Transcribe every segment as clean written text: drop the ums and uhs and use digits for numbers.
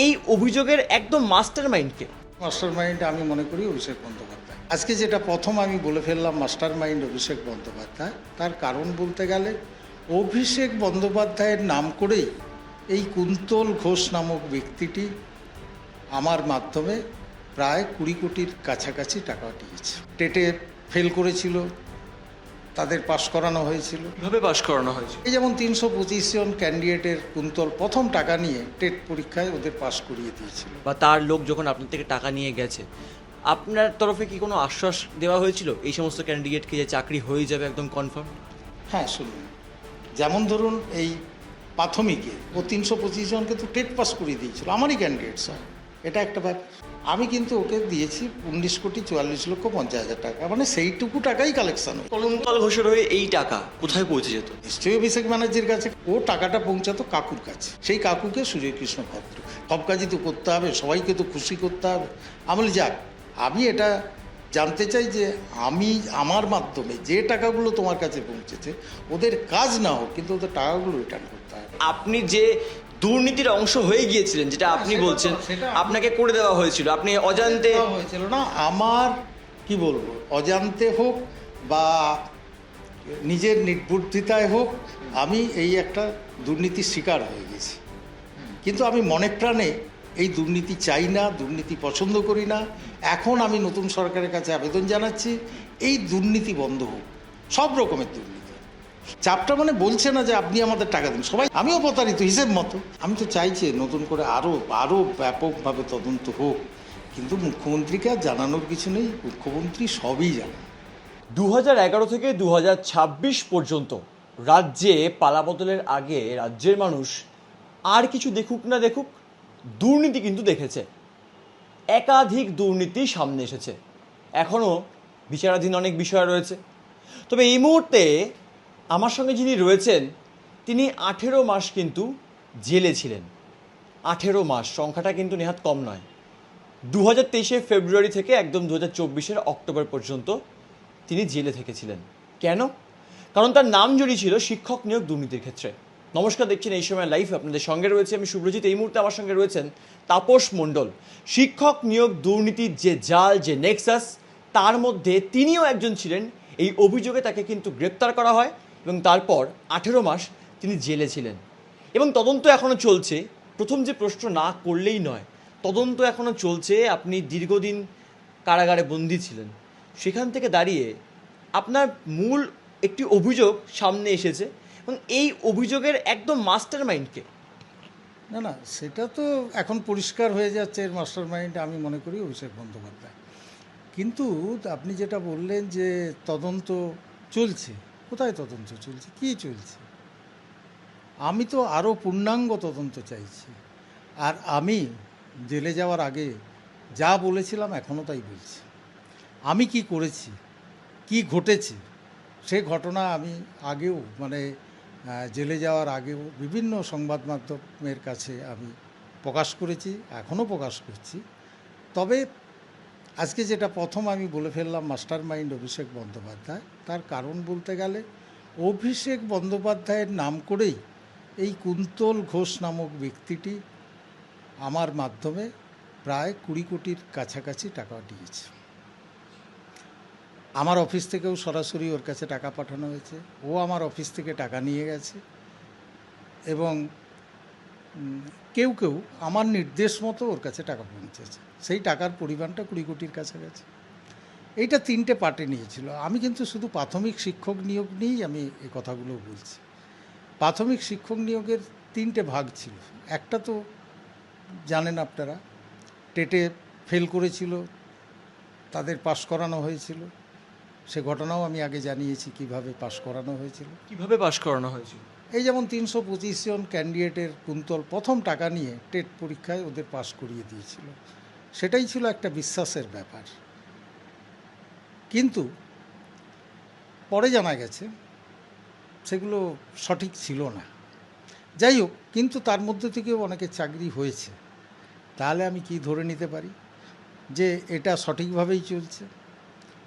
এই অভিযোগের একদম মাস্টার মাইন্ডকে? মাস্টার মাইন্ড আমি মনে করি অভিষেক বন্দ্যোপাধ্যায়। আজকে যেটা প্রথম আমি বলে ফেললাম মাস্টার মাইন্ড অভিষেক বন্দ্যোপাধ্যায়, তার কারণ বলতে গেলে অভিষেক বন্দ্যোপাধ্যায়ের নাম করেই এই কুন্তল ঘোষ নামক ব্যক্তিটি আমার মাধ্যমে প্রায় 20 কোটির কাছাকাছি টাকা দিয়েছে। টেটে ফেল করেছিল, তাদের পাশ করানো হয়েছিল। কিভাবে পাশ করানো হয়েছে? এই যেমন 325 জন ক্যান্ডিডেটের কুন্তল প্রথম টাকা নিয়ে টেট পরীক্ষায় ওদের পাশ করিয়ে দিয়েছিল। বা তার লোক যখন আপনার থেকে টাকা নিয়ে গেছে, আপনার তরফে কি কোনো আশ্বাস দেওয়া হয়েছিল এই সমস্ত ক্যান্ডিডেটকে যে চাকরি হয়ে যাবে একদম কনফার্ম? হ্যাঁ, শুনুন, যেমন ধরুন এই প্রাথমিকে ও 325 জনকে তো টেট পাস করিয়ে দিয়েছিল, আমারই ক্যান্ডিডেট স্যার। এটা একটা ব্যাপার। আমি কিন্তু ওকে দিয়েছি 19,44,50,000 টাকা, মানে সেইটুকু টাকাই কালেকশন হয়। কুন্তল ঘোষের হয়ে এই টাকা কোথায় পৌঁছে যেত? নিশ্চয়ই অভিষেক ব্যানার্জির কাছে। ও টাকাটা পৌঁছাতো কাকুর কাছে, সেই কাকুকে সুজয় কৃষ্ণ ভদ্র। সব কাজই তো করতে হবে, সবাইকে তো খুশি করতে হবে। আমি বলি, যাক, আমি এটা জানতে চাই যে আমি আমার মাধ্যমে যে টাকাগুলো তোমার কাছে পৌঁছেছে ওদের কাজ না হোক, কিন্তু ওদের টাকাগুলো রিটার্ন করতে হবে। আপনি যে দুর্নীতির অংশ হয়ে গিয়েছিলেন, যেটা আপনি বলছেন আপনাকে করে দেওয়া হয়েছিল, আপনি অজান্তে হয়েছিল না, আমার কি বলবো, অজান্তে হোক বা নিজের নির্বুদ্ধিতায় হোক, আমি এই একটা দুর্নীতির শিকার হয়ে গেছি। কিন্তু আমি মনে প্রাণে এই দুর্নীতি চাই না, দুর্নীতি পছন্দ করি না। এখন আমি নতুন সরকারের কাছে আবেদন জানাচ্ছি, এই দুর্নীতি বন্ধ হোক, সব রকমের দুর্নীতি। চাপটা মানে বলছে না যে আপনি আমাদের টাকা দিন, সবাই, আমিও প্রতারিত হিসেব মতো। আমি তো চাইছি নতুন করে আরও ব্যাপকভাবে তদন্ত হোক, কিন্তু মুখ্যমন্ত্রীকে আর জানানোর কিছু নেই, মুখ্যমন্ত্রী সবই জানেন। 2011 থেকে 2026 পর্যন্ত রাজ্যে পালাবদলের আগে রাজ্যের মানুষ আর কিছু দেখুক না দেখুক, দুর্নীতি কিন্তু দেখেছে। একাধিক দুর্নীতি সামনে এসেছে, এখনও বিচারাধীন অনেক বিষয় রয়েছে। তবে এই মুহূর্তে আমার সঙ্গে যিনি রয়েছেন তিনি 18 মাস কিন্তু জেলে ছিলেন। 18 মাস সংখ্যাটা কিন্তু নেহাত কম নয়। 2023 ফেব্রুয়ারি থেকে একদম 2024 অক্টোবর পর্যন্ত তিনি জেলে থেকেছিলেন। কেন? কারণ তার নাম জড়িয়ে ছিল শিক্ষক নিয়োগ দুর্নীতির ক্ষেত্রে। নমস্কার, দেখছেন এই সময় লাইভ, আপনাদের সঙ্গে রয়েছে আমি শুভ্রজিৎ। এই মুহূর্তে আমার সঙ্গে রয়েছেন তাপস মণ্ডল। শিক্ষক নিয়োগ দুর্নীতির যে জাল, যে নেক্সাস, তার মধ্যে তিনিও একজন ছিলেন। এই অভিযোগে তাকে কিন্তু গ্রেপ্তার করা হয় এবং তারপর 18 মাস তিনি জেলে ছিলেন এবং তদন্ত এখনও চলছে। প্রথম যে প্রশ্ন না করলেই নয়, তদন্ত এখনও চলছে। আপনি দীর্ঘদিন কারাগারে বন্দী ছিলেন, সেখান থেকে দাঁড়িয়ে আপনার মূল একটি অভিযোগ সামনে এসেছে এবং এই অভিযোগের একদম মাস্টার মাইন্ডকে? না না, সেটা তো এখন পরিষ্কার হয়ে যাচ্ছে, এর মাস্টার মাইন্ড আমি মনে করি অভিষেক বন্দ্যোপাধ্যায়। কিন্তু আপনি যেটা বললেন যে তদন্ত চলছে, কোথায় তদন্ত চলছে, কী চলছে? আমি তো আরও পূর্ণাঙ্গ তদন্ত চাইছি। আর আমি জেলে যাওয়ার আগে যা বলেছিলাম এখনও তাই বলছি। আমি কি করেছি, কি ঘটেছে, সে ঘটনা আমি আগেও জেলে যাওয়ার আগেও বিভিন্ন সংবাদ মাধ্যমের কাছে আমি প্রকাশ করেছি, এখনও প্রকাশ করছি। তবে আজকে যেটা প্রথম আমি বলে ফেললাম মাস্টার মাইন্ড অভিষেক বন্দ্যোপাধ্যায়, তার কারণ বলতে গেলে অভিষেক বন্দ্যোপাধ্যায়ের নাম করেই এই কুন্তল ঘোষ নামক ব্যক্তিটি আমার মাধ্যমে প্রায় 20 কোটির কাছাকাছি টাকা দিয়েছে। আমার অফিস থেকেও সরাসরি ওর কাছে টাকা পাঠানো হয়েছে, ও আমার অফিস থেকে টাকা নিয়ে গেছে এবং কেউ কেউ আমার নির্দেশ মতো ওর কাছে টাকা পৌঁছেছে। সেই টাকার পরিমাণটা 20 কোটির কাছাকাছি। এইটা 3টে পার্টে নিয়েছিল। আমি কিন্তু শুধু প্রাথমিক শিক্ষক নিয়োগ নিয়েই আমি এই কথাগুলো বলছি। প্রাথমিক শিক্ষক নিয়োগের 3টে ভাগ ছিল। একটা তো জানেন আপনারা, টেটে ফেল করেছিল, তাদের পাশ করানো হয়েছিল। সে ঘটনাও আমি আগে জানিয়েছি কিভাবে পাশ করানো হয়েছিল। কিভাবে পাশ করানো হয়েছিল? এই যেমন 325 জন ক্যান্ডিডেটের কুন্তল প্রথম টাকা নিয়ে টেট পরীক্ষায় ওদের পাশ করিয়ে দিয়েছিল। সেটাই ছিল একটা বিশ্বাসের ব্যাপার। কিন্তু পরে জানা গেছে সেগুলো সঠিক ছিল না। যাই হোক, কিন্তু তার মধ্যে থেকেও অনেকের চাকরি হয়েছে। তাহলে আমি কি ধরে নিতে পারি যে এটা সঠিকভাবেই চলছে?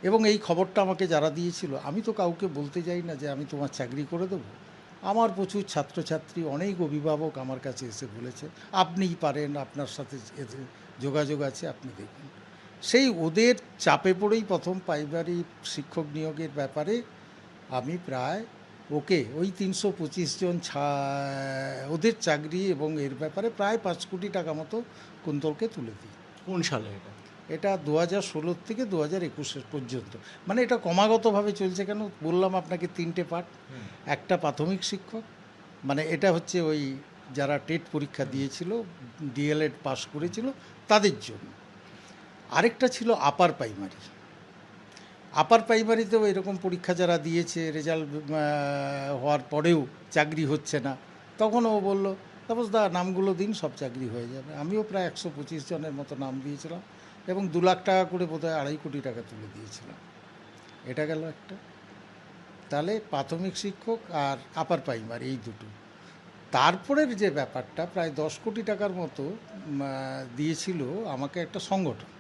এবং এই খবরটা আমাকে যারা দিয়েছিল, আমি তো কাউকে বলতে যাই না যে আমি তোমার চাকরি করে দেবো। আমার প্রচুর ছাত্রছাত্রী, অনেক অভিভাবক আমার কাছে এসে বলেছে আপনিই পারেন, আপনার সাথে এতে যোগাযোগ আছে, আপনি দেখুন। সেই ওদের চাপে পড়েই প্রথম প্রাইমারি শিক্ষক নিয়োগের ব্যাপারে আমি প্রায় ওই 325 জন ওদের চাকরি এবং এর ব্যাপারে প্রায় 5 কোটি টাকা মতো কুন্তলকে তুলে দিই। কোন সালে এটা? এটা 2016 থেকে 2021 পর্যন্ত, মানে এটা ক্রমাগতভাবে চলছে। কেন বললাম আপনাকে 3টে পার্ট। একটা প্রাথমিক শিক্ষক, মানে এটা হচ্ছে ওই যারা টেট পরীক্ষা দিয়েছিল, ডিএলএড পাস করেছিল তাদের জন্য। আরেকটা ছিল আপার প্রাইমারি। আপার প্রাইমারিতেও এরকম পরীক্ষা যারা দিয়েছে, রেজাল্ট হওয়ার পরেও চাকরি হচ্ছে না, তখন ও বললো তাপস দা নামগুলো দিন, সব চাকরি হয়ে যাবে। আমিও প্রায় 125 জনের মতো নাম দিয়েছিলাম এবং 2 লাখ টাকা করে বোধহয় 2.5 কোটি টাকা তুলে দিয়েছিলাম। এটা গেল একটা। তাহলে প্রাথমিক শিক্ষক আর আপার প্রাইমারি এই দুটো। তারপরের যে ব্যাপারটা প্রায় 10 কোটি টাকার মতো দিয়েছিল আমাকে একটা সংগঠন।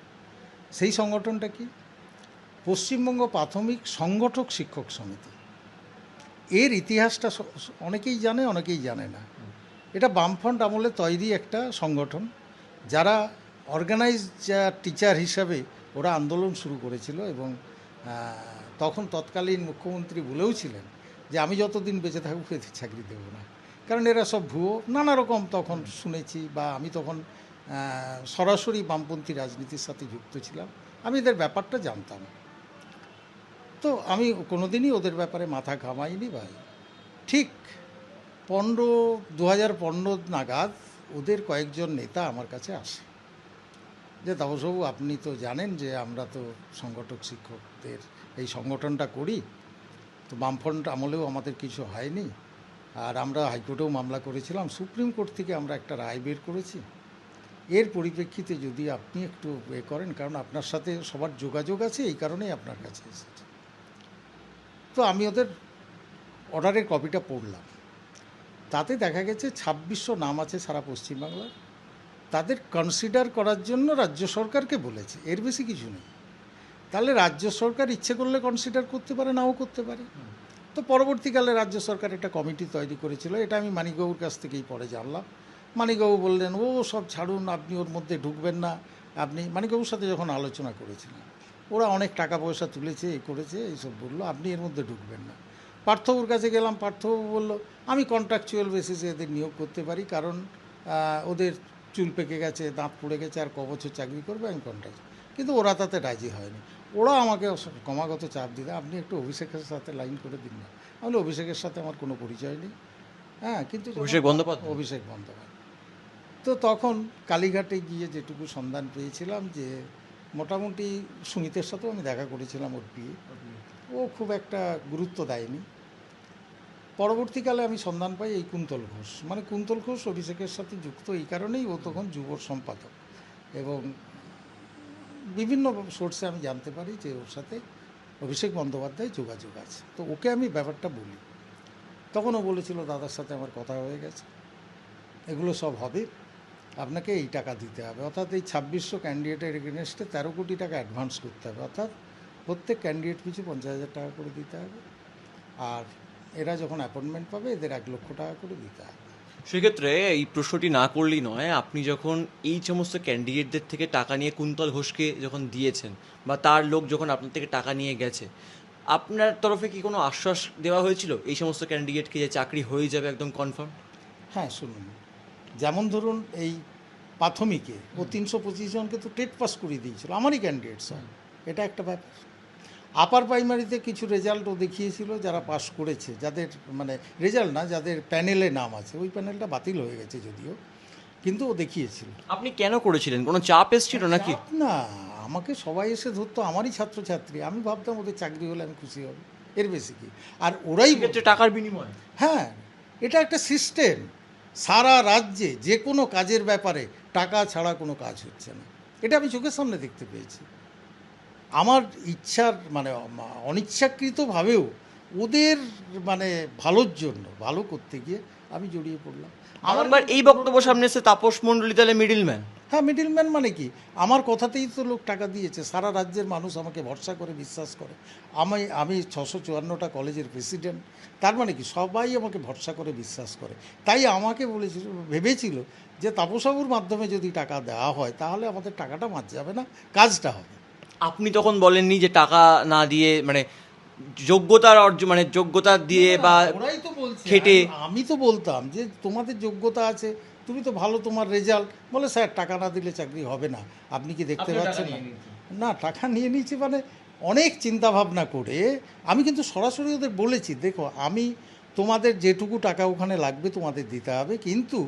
সেই সংগঠনটা কি? পশ্চিমবঙ্গ প্রাথমিক সংগঠক শিক্ষক সমিতি। এর ইতিহাসটা অনেকেই জানে, অনেকেই জানে না। এটা বামফ্রন্ট আমলে তৈরি একটা সংগঠন, যারা অর্গানাইজ টিচার হিসাবে ওরা আন্দোলন শুরু করেছিল এবং তখন তৎকালীন মুখ্যমন্ত্রী বলেও ছিলেন যে আমি যতদিন বেঁচে থাকবো এদের চাকরি দেব না, কারণ এরা সব ভুয়ো। নানা রকম তখন শুনেছি, বা আমি তখন সরাসরি বামপন্থী রাজনীতির সাথে যুক্ত ছিলাম, আমি এদের ব্যাপারটা জানতাম। তো আমি কোনোদিনই ওদের ব্যাপারে মাথা ঘামাইনি ভাই। ঠিক 2015 নাগাদ ওদের কয়েকজন নেতা আমার কাছে আসে যে তাপসবাবু আপনি তো জানেন যে আমরা তো সংগঠক শিক্ষকদের এই সংগঠনটা করি, তো বামফ্রন্ট আমলেও আমাদের কিছু হয়নি, আর আমরা হাইকোর্টেও মামলা করেছিলাম, সুপ্রিম কোর্ট থেকে আমরা একটা রায় বের করেছি, এর পরিপ্রেক্ষিতে যদি আপনি একটু করেন, কারণ আপনার সাথে সবার যোগাযোগ আছে, এই কারণেই আপনার কাছে এসেছে। তো আমি ওদের অর্ডারের কপিটা পড়লাম। তাতে দেখা গেছে 2600 নাম আছে সারা পশ্চিমবাংলার। তাদের কনসিডার করার জন্য রাজ্য সরকারকে বলেছে, এর বেশি কিছু নেই। তাহলে রাজ্য সরকার ইচ্ছে করলে কনসিডার করতে পারে, নাও করতে পারে। তো পরবর্তীকালে রাজ্য সরকার একটা কমিটি তৈরি করেছিল, এটা আমি মানিকবাবুর কাছ থেকেই পরে জানলাম। মানিকবাবু বললেন ও সব ছাড়ুন, আপনি ওর মধ্যে ঢুকবেন না। আপনি মানিকবাবুর সাথে যখন আলোচনা করেছিলাম, ওরা অনেক টাকা পয়সা তুলেছে, এই করেছে, এইসব বললো, আপনি এর মধ্যে ঢুকবেন না। পার্থবাবুর কাছে গেলাম, পার্থবাবু বললো আমি কন্ট্রাকচুয়াল বেসিসে এদের নিয়োগ করতে পারি, কারণ ওদের চুল পেকে গেছে, দাঁত পড়ে গেছে, আর ক বছর চাকরি করবে, আমি কন্ট্রাক্ট। কিন্তু ওরা তাতে রাজি হয়নি। ওরা আমাকে ক্রমাগত চাপ দিতে, আপনি একটু অভিষেকের সাথে লাইন করে দিন না। আমি অভিষেকের সাথে আমার কোনো পরিচয় নেই। হ্যাঁ, কিন্তু অভিষেক বন্দ্যোপাধ্যায়। অভিষেক বন্দ্যোপাধ্যায়। তো তখন কালীঘাটে গিয়ে যেটুকু সন্ধান পেয়েছিলাম যে মোটামুটি সুমিতের সাথেও আমি দেখা করেছিলাম, ওর বিয়ে, ও খুব একটা গুরুত্ব দেয়নি। পরবর্তীকালে আমি সন্ধান পাই এই কুন্তল ঘোষ, মানে কুন্তল ঘোষ অভিষেকের সাথে যুক্ত এই কারণেই, ও তখন যুব সম্পাদক, এবং বিভিন্ন সোর্সে আমি জানতে পারি যে ওর সাথে অভিষেক বন্দ্যোপাধ্যায় যোগাযোগ আছে। তো ওকে আমি ব্যাপারটা বলি, তখন ও বলেছিল দাদার সাথে আমার কথা হয়ে গেছে, এগুলো সব হবে, আপনাকে এই টাকা দিতে হবে, অর্থাৎ এই 2600 ক্যান্ডিডেটের এগেনস্টে 13 কোটি টাকা অ্যাডভান্স করতে হবে, অর্থাৎ প্রত্যেক ক্যান্ডিডেট পিছু 50,000 টাকা করে দিতে হবে, আর এরা যখন অ্যাপয়েন্টমেন্ট পাবে এদের 1 লক্ষ টাকা করে দিতে হবে। সেক্ষেত্রে এই প্রশ্নটি না করলেই নয়, আপনি যখন এই সমস্ত ক্যান্ডিডেটদের থেকে টাকা নিয়ে কুন্তল ঘোষকে যখন দিয়েছেন, বা তার লোক যখন আপনার থেকে টাকা নিয়ে গেছে, আপনার তরফে কি কোনো আশ্বাস দেওয়া হয়েছিল এই সমস্ত ক্যান্ডিডেটকে যে চাকরি হয়ে যাবে একদম কনফার্ম? হ্যাঁ, শুনুন, যেমন ধরুন এই প্রাথমিকে ও 325 জনকে তো টেট পাস করিয়ে দিয়েছিল, আমারই ক্যান্ডিডেট সব, এটা একটা ব্যাপার। আপার প্রাইমারিতে কিছু রেজাল্টও দেখিয়েছিল, যারা পাস করেছে, যাদের মানে রেজাল্ট না, যাদের প্যানেলে নাম আছে, ওই প্যানেলটা বাতিল হয়ে গেছে যদিও, কিন্তু ও দেখিয়েছিল। আপনি কেন করেছিলেন? কোনো চাপ এসেছিল নাকি? চাপ না, আমাকে সবাই এসে ধরতো, আমারই ছাত্রছাত্রী, আমি ভাবতাম ওদের চাকরি হলে আমি খুশি হব, এর বেশি কি। আর ওরাই ক্ষেত্রে টাকার বিনিময়ে? হ্যাঁ, এটা একটা সিস্টেম। সারা রাজ্যে যে কোনো কাজের ব্যাপারে টাকা ছাড়া কোনো কাজ হচ্ছে না, এটা আমি চোখের সামনে দেখতে পেয়েছি। আমার ইচ্ছার মানে অনিচ্ছাকৃতভাবেও ওদের মানে ভালোর জন্য, ভালো করতে গিয়ে আমি জড়িয়ে পড়লাম। আমার এই বক্তব্য সামনে এসে তাপস মণ্ডলী তাহলে মিডিল ম্যান? হ্যাঁ, মিডলম্যান মানে কি, আমার কথাতেই তো লোক টাকা দিয়েছে। সারা রাজ্যের মানুষ আমাকে ভরসা করে বিশ্বাস করে। আমি 654টা কলেজের প্রেসিডেন্ট, তার মানে কি সবাই আমাকে ভরসা করে বিশ্বাস করে। তাই আমাকে বলেছিল, ভেবেছিল যে তাপসবাবুর মাধ্যমে যদি টাকা দেওয়া হয় তাহলে আমাদের টাকাটা মার যাবে না, কাজটা হবে। আপনি তখন বলেননি যে টাকা না দিয়ে মানে যোগ্যতার অর্জন মানে যোগ্যতা দিয়ে বা ওরাই তো বলছে, খেটে আমি তো বলতাম যে তোমাদের যোগ্যতা আছে, তুমি তো ভালো, তোমার রেজাল্ট, বলে স্যার টাকা না দিলে চাকরি হবে না, আপনি কি দেখতে আপনিও টাকা পাচ্ছেন না? নিয়ে নিয়েছেন। না, টাকা নিয়ে নিয়েছি মানে অনেক চিন্তা ভাবনা করে আমি কিন্তু সরাসরি ওদের বলেছি, দেখো আমি তোমাদের যেটুকু টাকা ওখানে লাগবে তোমাদের দিতে হবে, কিন্তু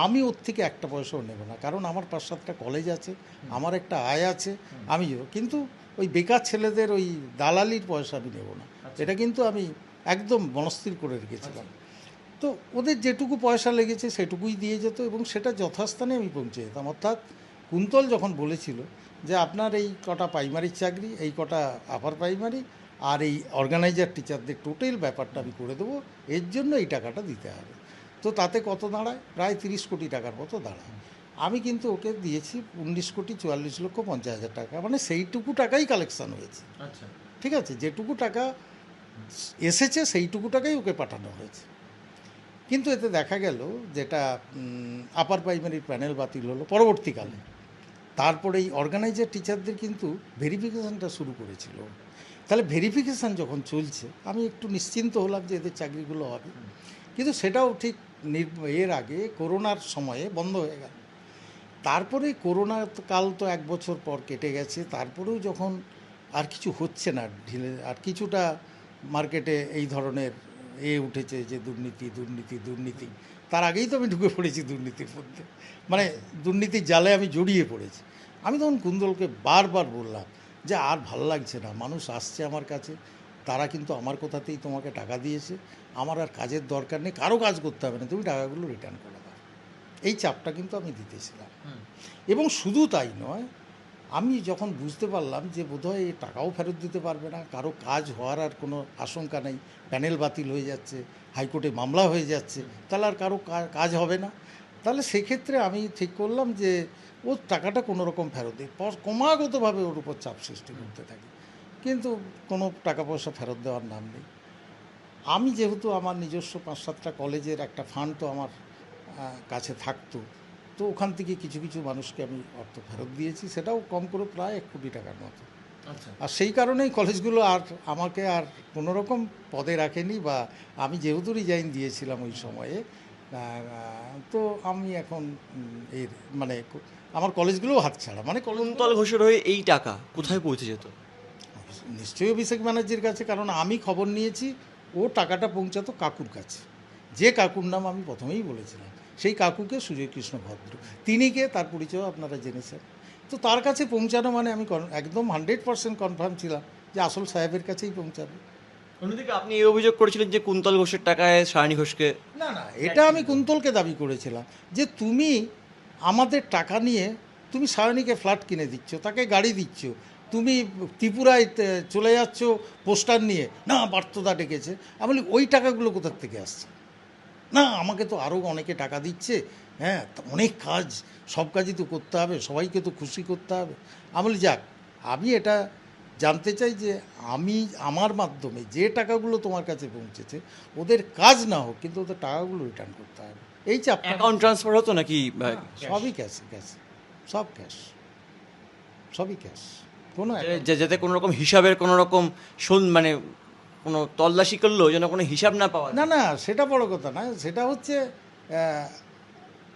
আমি ওর থেকে একটা পয়সাও নেব না, কারণ আমার 5-7টা কলেজ আছে, আমার একটা আয় আছে, আমি কিন্তু ওই বেকার ছেলেদের ওই দালালির পয়সা আমি নেব না, এটা কিন্তু আমি একদম মনস্থির করে রেখেছিলাম। তো ওদের যেটুকু পয়সা লেগেছে সেটুকুই দিয়ে যেত এবং সেটা যথাস্থানে আমি পৌঁছে যেতাম। অর্থাৎ কুন্তল যখন বলেছিল যে আপনার এই কটা প্রাইমারির চাকরি, এই কটা আপার প্রাইমারি আর এই অর্গানাইজার টিচারদের টোটাল ব্যাপারটা আমি করে দেবো, এর জন্য এই টাকাটা দিতে হবে। তো তাতে কত দাঁড়ায়? প্রায় 30 কোটি টাকার মতো দাঁড়ায়। আমি কিন্তু ওকে দিয়েছি 19,44,50,000 টাকা, মানে সেইটুকু টাকাই কালেকশান হয়েছে। আচ্ছা, ঠিক আছে, যেটুকু টাকা এসেছে সেইটুকু টাকাই ওকে পাঠানো হয়েছে। কিন্তু এতে দেখা গেল যেটা আপার প্রাইমারির প্যানেল বাতিল হলো পরবর্তীকালে, তারপরে এই অর্গানাইজার টিচারদের কিন্তু ভেরিফিকেশানটা শুরু করেছিল। তাহলে ভেরিফিকেশান যখন চলছে আমি একটু নিশ্চিন্ত হলাম যে এদের চাকরিগুলো হবে, কিন্তু সেটাও ঠিক এর আগে করোনার সময়ে বন্ধ হয়ে গেল। তারপরে করোনা কাল তো 1 বছর পর কেটে গেছে, তারপরেও যখন আর কিছু হচ্ছে না, ঢিলে আর কিছুটা মার্কেটে এই ধরনের উঠেছে যে দুর্নীতি দুর্নীতি দুর্নীতি, তার আগেই তো আমি ঢুকে পড়েছি দুর্নীতির মধ্যে, মানে দুর্নীতির জালে আমি জড়িয়ে পড়েছি। আমি তখন কুন্দলকে বারবার বললাম যে আর ভাল লাগছে না, মানুষ আসছে আমার কাছে, তারা কিন্তু আমার কথাতেই তোমাকে টাকা দিয়েছে, আমার আর কাজের দরকার নেই, কারো কাজ করতে হবে না, তুমি টাকাগুলো রিটার্ন করে দাও। এই চাপটা কিন্তু আমি দিতেছিলাম। এবং শুধু তাই নয়, আমি যখন বুঝতে পারলাম যে বোধহয় এই টাকাও ফেরত দিতে পারবে না, কারো কাজ হওয়ার আর কোনো আশঙ্কা নেই, প্যানেল বাতিল হয়ে যাচ্ছে, হাইকোর্টে মামলা হয়ে যাচ্ছে, তাহলে আর কারো কাজ হবে না, তাহলে সেক্ষেত্রে আমি ঠিক করলাম যে ও টাকাটা কোনো রকম ফেরত দিই, ক্রমাগতভাবে ওর উপর চাপ সৃষ্টি করতে থাকি, কিন্তু কোনো টাকা পয়সা ফেরত দেওয়ার নাম নেই। আমি যেহেতু আমার নিজস্ব 5-7টা কলেজের একটা ফান্ড তো আমার কাছে থাকতো, তো ওখান থেকে কিছু কিছু মানুষকে আমি অর্থ ফেরত দিয়েছি, সেটাও কম করে প্রায় 1 কোটি টাকার মতো। আচ্ছা, আর সেই কারণেই কলেজগুলো আর আমাকে আর কোনো রকম পদে রাখেনি, বা আমি যেহেতু রিজাইন দিয়েছিলাম ওই সময়ে, তো আমি এখন এর মানে আমার কলেজগুলোও হাতছাড়া, মানে কুন্তল ঘোষের হয়ে এই টাকা কোথায় পৌঁছে যেত? নিশ্চয়ই অভিষেক ব্যানার্জির কাছে, কারণ আমি খবর নিয়েছি ও টাকাটা পৌঁছাতো কাকুর কাছে, যে কাকুর নাম আমি প্রথমেই বলেছিলাম, সেই কাকুকে সুজয় কৃষ্ণ ভদ্র, তিনি কে তার পরিচয় আপনারা জেনেছেন। তো তার কাছে পৌঁছানো মানে আমি একদম 100% কনফার্ম ছিলাম যে আসল সাহেবের কাছেই পৌঁছাবে। অন্যদিকে আপনি এই অভিযোগ করেছিলেন যে কুন্তল ঘোষের টাকায় সায়নী ঘোষকে না না, এটা আমি কুন্তলকে দাবি করেছিলাম যে তুমি আমাদের টাকা নিয়ে তুমি সায়নীকে ফ্ল্যাট কিনে দিচ্ছ, তাকে গাড়ি দিচ্ছ, তুমি ত্রিপুরায় চলে যাচ্ছ পোস্টার নিয়ে, না বার্তদা ডেকেছে, আমি বলি ওই টাকাগুলো কোথার থেকে আসছে? না আমাকে তো আরও অনেকে টাকা দিচ্ছে, হ্যাঁ অনেক কাজ, সব কাজই তো করতে হবে, সবাইকে তো খুশি করতে হবে। আমি বলি যাক, আমি এটা জানতে চাই যে আমি আমার মাধ্যমে যে টাকাগুলো তোমার কাছে পৌঁছেছে ওদের কাজ না হোক, কিন্তু ওদের টাকাগুলো রিটার্ন করতে হবে, এই চাপটা। অ্যাকাউন্ট ট্রান্সফার হতো নাকি? সবই ক্যাশ, ক্যাশ, সব ক্যাশ, সবই ক্যাশ, কোনো যাতে কোনো রকম হিসাবের কোনো রকম মানে কোনো তল্লাশি করলো যেন কোনো হিসাব না পাওয়া না না, সেটা বড় কথা না, সেটা হচ্ছে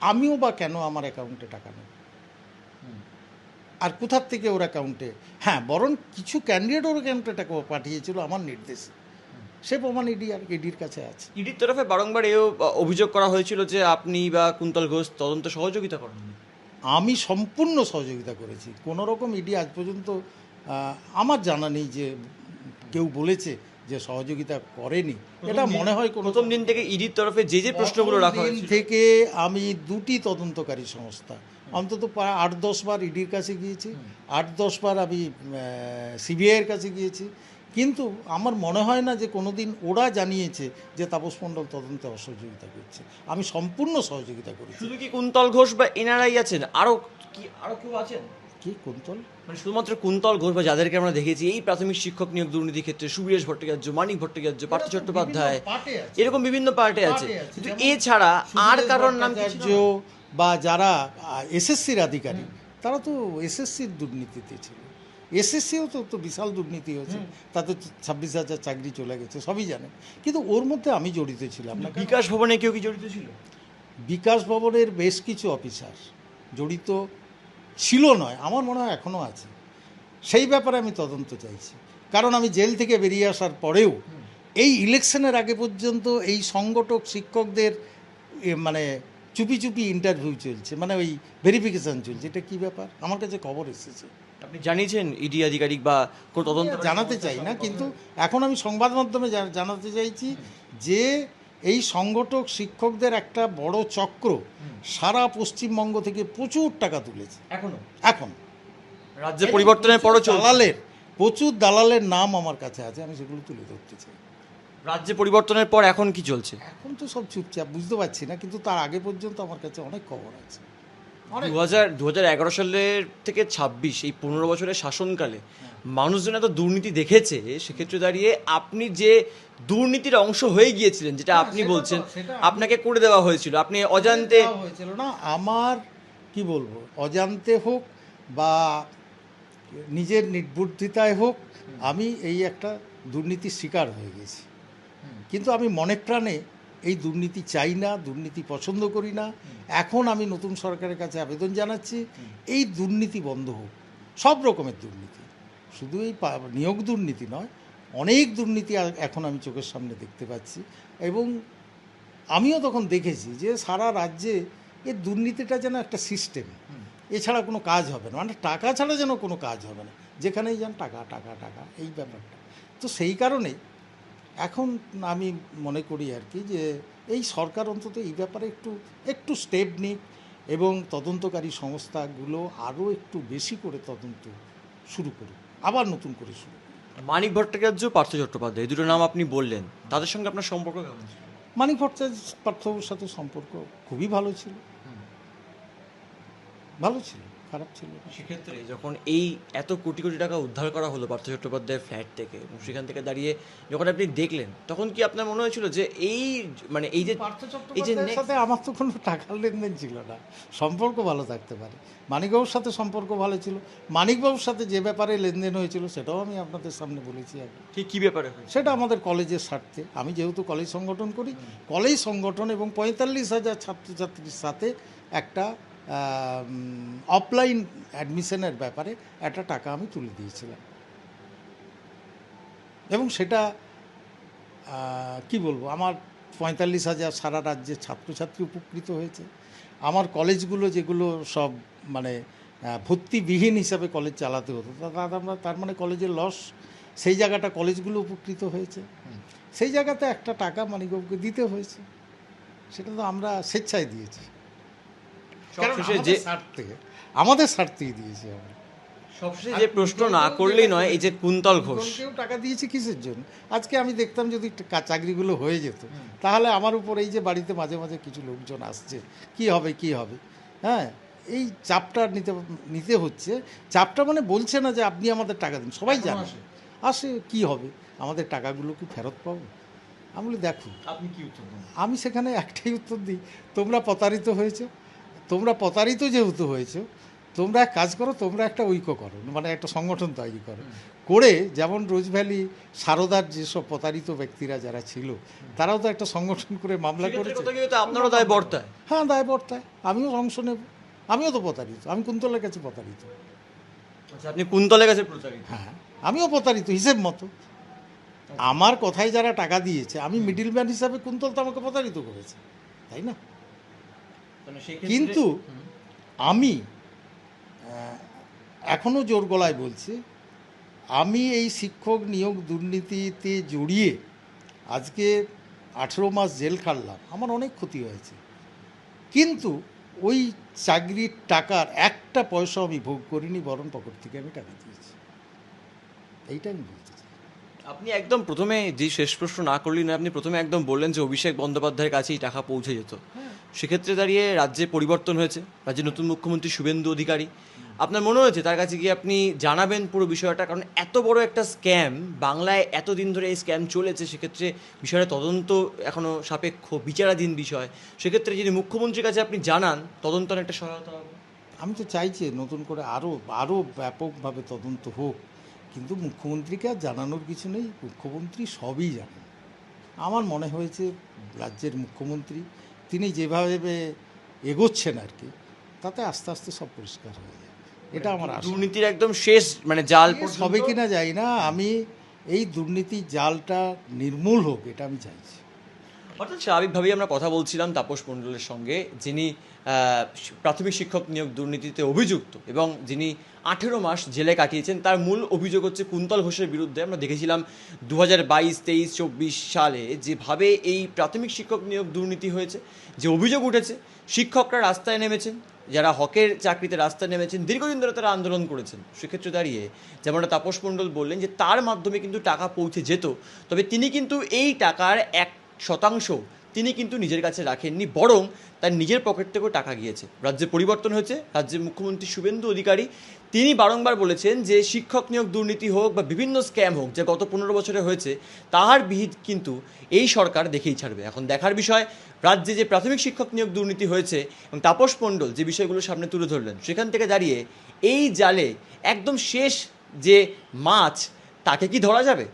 আমিও বা কেন আমার অ্যাকাউন্টে টাকা নেব, আর কোথার থেকে ওর অ্যাকাউন্টে, হ্যাঁ বরং কিছু ক্যান্ডিডেট ওর অ্যাকাউন্টে টাকা পাঠিয়েছিল আমার নির্দেশে, সে প্রমাণ ইডির কাছে আছে। ইডির তরফে বারংবার এও অভিযোগ করা হয়েছিল যে আপনি বা কুন্তল ঘোষ তদন্ত সহযোগিতা করেন। আমি সম্পূর্ণ সহযোগিতা করেছি, কোনো রকম ইডি আজ পর্যন্ত আমার জানা নেই যে কেউ বলেছে যে সহযোগিতা করেনি, এটা মনে হয় কোনো প্রথম দিন থেকে ইডির তরফে যে যে প্রশ্নগুলো রাখা দিন হয়েছিল থেকে আমি 2টি তদন্তকারী সংস্থা অন্তত প্রায় 8-10 বার ইডির কাছে গিয়েছি, 8-10 বার আমি সিবিআইয়ের কাছে গিয়েছি, কিন্তু আমার মনে হয় না যে কোনোদিন ওরা জানিয়েছে যে তাপস মণ্ডল তদন্তে অসহযোগিতা করছে। আমি সম্পূর্ণ সহযোগিতা করেছি। শুধু কি কুন্তল ঘোষ বা এনারাই আছেন, আরো কেউ আছেন? কি কুন্তল? মানে শুধুমাত্র কুন্তল ঘোষ বা যাদেরকে আমরা দেখেছি এই প্রাথমিক শিক্ষক নিয়োগ দুর্নীতির ক্ষেত্রে, সুবীরেশ ভট্টাচার্য, মানিক ভট্টাচার্য, পার্থ চট্টোপাধ্যায়, এরকম বিভিন্ন পার্টে আছে, কিন্তু এছাড়া আর কারোর নাম কি ছিল না? বা যারা এসএসসির আধিকারিক তারা তো এসএসসির দুর্নীতিতে ছিল। এসএসসিও তো বিশাল দুর্নীতি হয়েছে, তাতে 26,000 চাকরি চলে গেছে, সবই জানে। কিন্তু ওর মধ্যে আমি জড়িত ছিলাম না। বিকাশ ভবনে কেউ কি জড়িত ছিল? বিকাশ ভবনের বেশ কিছু অফিসার জড়িত ছিল নয়, আমার মনে হয় এখনও আছে। সেই ব্যাপারে আমি তদন্ত চাইছি, কারণ আমি জেল থেকে বেরিয়ে আসার পরেও এই ইলেকশনের আগে পর্যন্ত এই সংগঠক শিক্ষকদের মানে চুপি চুপি ইন্টারভিউ চলছে, মানে ওই ভেরিফিকেশান চলছে। এটা কী ব্যাপার? আমার কাছে খবর এসেছে। আপনি জানিয়েছেন ইডি আধিকারিক বা কোনো তদন্ত? জানাতে চাই না, কিন্তু এখন আমি সংবাদ মাধ্যমে জানাতে চাইছি যে এই সংগঠক শিক্ষকদের একটা বড় চক্র সারা পশ্চিমবঙ্গ থেকে প্রচুর টাকা তুলেছে। এখন রাজ্যে পরিবর্তনের পরও প্রচুর দালালের নাম আমার কাছে আছে, আমি সেগুলো তুলে ধরতে চাই। রাজ্যে পরিবর্তনের পর এখন কি চলছে? এখন তো সব চুপচাপ, বুঝতে পারছি না, কিন্তু তার আগে পর্যন্ত আমার কাছে অনেক খবর আছে। 2011 সালের থেকে 26 এই 15 বছরের শাসনকালে মানুষজন এত দুর্নীতি দেখেছে, সেক্ষেত্রে দাঁড়িয়ে আপনি যে দুর্নীতির অংশ হয়ে গিয়েছিলেন, যেটা আপনি বলছেন আপনাকে করে দেওয়া হয়েছিল, আপনি অজান্তে হয়েছিল না, আমার কি বলবো, অজান্তে হোক বা নিজের নির্বুদ্ধিতায় হোক, আমি এই একটা দুর্নীতির শিকার হয়ে গেছি। কিন্তু আমি মনে প্রাণে এই দুর্নীতি চাই না, দুর্নীতি পছন্দ করি না। এখন আমি নতুন সরকারের কাছে আবেদন জানাচ্ছি, এই দুর্নীতি বন্ধ হোক, সব রকমের দুর্নীতি, শুধু এই নিয়োগ দুর্নীতি নয়, অনেক দুর্নীতি এখন আমি চোখের সামনে দেখতে পাচ্ছি। এবং আমিও তখন দেখেছি যে সারা রাজ্যে এই দুর্নীতিটা যেন একটা সিস্টেম, এছাড়া কোনো কাজ হবে না, মানে টাকা ছাড়া যেন কোনো কাজ হবে না, যেখানেই যান টাকা টাকা টাকা, এই ব্যাপারটা। তো সেই কারণে এখন আমি মনে করি আর কি যে এই সরকার অন্তত এই ব্যাপারে একটু স্টেপ নিক এবং তদন্তকারী সংস্থাগুলো আরও একটু বেশি করে তদন্ত শুরু করুক, আবার নতুন করে শুরু করুক। মানিক ভট্টাচার্য, পার্থ চট্টোপাধ্যায়, এই দুটো নাম আপনি বললেন, তাদের সঙ্গে আপনার সম্পর্ক কেমন ছিল? মানিক ভট্টাচার্য পার্থর সাথে সম্পর্ক খুবই ভালো ছিল, খারাপ ছিল না। সেক্ষেত্রে যখন এই এত কোটি কোটি টাকা উদ্ধার করা হলো পার্থ চট্টোপাধ্যায়ের ফ্ল্যাট থেকে, এবং সেখান থেকে দাঁড়িয়ে যখন আপনি দেখলেন, তখন কি আপনার মনে হয়েছিল যে এই মানে এই যে পার্থ চট্টোপাধ্যায়ের সাথে আমার তো কোনো টাকার লেনদেন ছিল না, সম্পর্ক ভালো থাকতে পারে। মানিকবাবুর সাথে সম্পর্ক ভালো ছিল, মানিকবাবুর সাথে যে ব্যাপারে লেনদেন হয়েছিল সেটাও আমি আপনাদের সামনে বলেছি আগে। ঠিক কী ব্যাপারে? সেটা আমাদের কলেজের স্বার্থে, আমি যেহেতু কলেজ সংগঠন করি, কলেজ সংগঠন এবং 45,000 ছাত্রছাত্রীর সাথে একটা অফলাইন অ্যাডমিশনের ব্যাপারে একটা টাকা আমি তুলে দিয়েছিলাম, এবং সেটা কি বলবো, আমার 45,000 সারা রাজ্যের ছাত্রছাত্রী উপকৃত হয়েছে। আমার কলেজগুলো যেগুলো সব মানে ভর্তিবিহীন হিসাবে কলেজ চালাতে হতো, তার মানে কলেজের লস, সেই জায়গাটা কলেজগুলো উপকৃত হয়েছে। সেই জায়গাতে একটা টাকা মানিকবাবুকে দিতে হয়েছে, সেটা তো আমরা স্বেচ্ছায় দিয়েছি, আমাদের স্বার্থেই দিয়েছি আমরা। সবশেষে যে প্রশ্ন না করলেই নয়, এই যে কুন্তল ঘোষ কেউ টাকা দিয়েছে কিসের জন্য? আজকে আমি দেখতাম যদি চাকরিগুলো হয়ে যেত, তাহলে আমার উপর এই যে বাড়িতে মাঝে মাঝে কিছু লোকজন আসছে, কি হবে, হ্যাঁ, এই চাপটা নিতে হচ্ছে। চাপটা মানে বলছে না যে আপনি আমাদের টাকা দিন, সবাই জানে আসে, কি হবে, আমাদের টাকাগুলো কি ফেরত পাবো? আমি বলি দেখো, আপনি কি উত্তর দেন? আমি সেখানে একটাই উত্তর দিই, তোমরা প্রতারিত হয়েছো, তোমরা প্রতারিত যেহেতু হয়েছো, তোমরা এক কাজ করো, তোমরা একটা ঐক্য করো, মানে একটা সংগঠন তৈরি করো, করে যেমন রোজভ্যালি সারদার যেসব প্রতারিত ব্যক্তিরা যারা ছিল, তারাও তো একটা সংগঠন করে মামলা করেছে, আপনারও দায় বর্তায়। হ্যাঁ, দায় বর্তায়, আমিও অংশ নেব, আমিও তো প্রতারিত, আমি কুন্তলের কাছে প্রতারিত। আপনি কুন্তলের কাছে প্রতারিত? হ্যাঁ, আমিও প্রতারিত হিসেব মতো। আমার কথায় যারা টাকা দিয়েছে, আমি মিডিলম্যান হিসাবে, কুন্তল তো আমাকে প্রতারিত করেছে, তাই না? কিন্তু আমি এখনও জোর গলায় বলছি, আমি এই শিক্ষক নিয়োগ দুর্নীতিতে জড়িয়ে আজকে 18 মাস জেল খাটলাম, আমার অনেক ক্ষতি হয়েছে, কিন্তু ওই চাকরির টাকার একটা পয়সা আমি ভোগ করিনি, বরং পকেট থেকে আমি টাকা দিয়েছি, এইটা আমি বলতে চাই। আপনি একদম প্রথমে যে শেষ প্রশ্ন না করলেন, আপনি প্রথমে একদম বললেন যে অভিষেক বন্দ্যোপাধ্যায়ের কাছেই টাকা পৌঁছে যেত। সেক্ষেত্রে দাঁড়িয়ে রাজ্যে পরিবর্তন হয়েছে, রাজ্যের নতুন মুখ্যমন্ত্রী শুভেন্দু অধিকারী। আপনার মনে হয়েছে তার কাছে গিয়ে আপনি জানাবেন পুরো বিষয়টা? কারণ এত বড় একটা স্ক্যাম, বাংলায় এতদিন ধরে এই স্ক্যাম চলেছে, সেক্ষেত্রে বিষয়টা তদন্ত এখনও সাপেক্ষ, বিচারাধীন বিষয়। সেক্ষেত্রে যদি মুখ্যমন্ত্রীর কাছে আপনি জানান, তদন্ত একটা সহায়তা হবে। আমি তো চাইছি নতুন করে আরও আরও ব্যাপকভাবে তদন্ত হোক, কিন্তু মুখ্যমন্ত্রীকে আর জানানোর কিছু নেই, মুখ্যমন্ত্রী সবই জানেন। আমার মনে হয়েছে রাজ্যের মুখ্যমন্ত্রী তিনি যেভাবে এগোচ্ছেন আর কি, তাতে আস্তে আস্তে সব পরিষ্কার হয়ে যাবে, এটা আমার আশা। দুর্নীতির একদম শেষ মানে জাল হবে কি না জানি না, আমি এই দুর্নীতির জালটা নির্মূল হোক এটা আমি চাইছি। অর্থাৎ স্বাভাবিকভাবেই আমরা কথা বলছিলাম তাপস মণ্ডলের সঙ্গে, যিনি প্রাথমিক শিক্ষক নিয়োগ দুর্নীতিতে অভিযুক্ত এবং যিনি 18 মাস জেলে কাটিয়েছেন। তার মূল অভিযোগ হচ্ছে কুন্তল ঘোষের বিরুদ্ধে। আমরা দেখেছিলাম 2022, 23, 24 সালে যেভাবে এই প্রাথমিক শিক্ষক নিয়োগ দুর্নীতি হয়েছে, যে অভিযোগ উঠেছে, শিক্ষকরা রাস্তায় নেমেছেন, যারা হকের চাকরিতে রাস্তায় নেমেছেন, দীর্ঘদিন ধরে তারা আন্দোলন করেছেন। সেক্ষেত্রে দাঁড়িয়ে যেমনটা তাপস মণ্ডল বললেন যে তার মাধ্যমে কিন্তু টাকা পৌঁছে যেত, তবে তিনি কিন্তু এই টাকার 1% তিনি কিন্তু নিজের কাছে রাখেননি, বরং তার নিজের পকেট থেকেও টাকা গিয়েছে। রাজ্যে পরিবর্তন হয়েছে, রাজ্যের মুখ্যমন্ত্রী শুভেন্দু অধিকারী তিনি বারংবার বলেছেন যে শিক্ষক নিয়োগ দুর্নীতি হোক বা বিভিন্ন স্ক্যাম হোক, যে গত 15 বছরে হয়েছে, তাহার বিহিত কিন্তু এই সরকার দেখেই ছাড়বে। এখন দেখার বিষয়, রাজ্যে যে প্রাথমিক শিক্ষক নিয়োগ দুর্নীতি হয়েছে এবং তাপস মণ্ডল যে বিষয়গুলো সামনে তুলে ধরলেন, সেখান থেকে দাঁড়িয়ে এই জালে একদম শেষ যে মাছ, তাকে কি ধরা যাবে?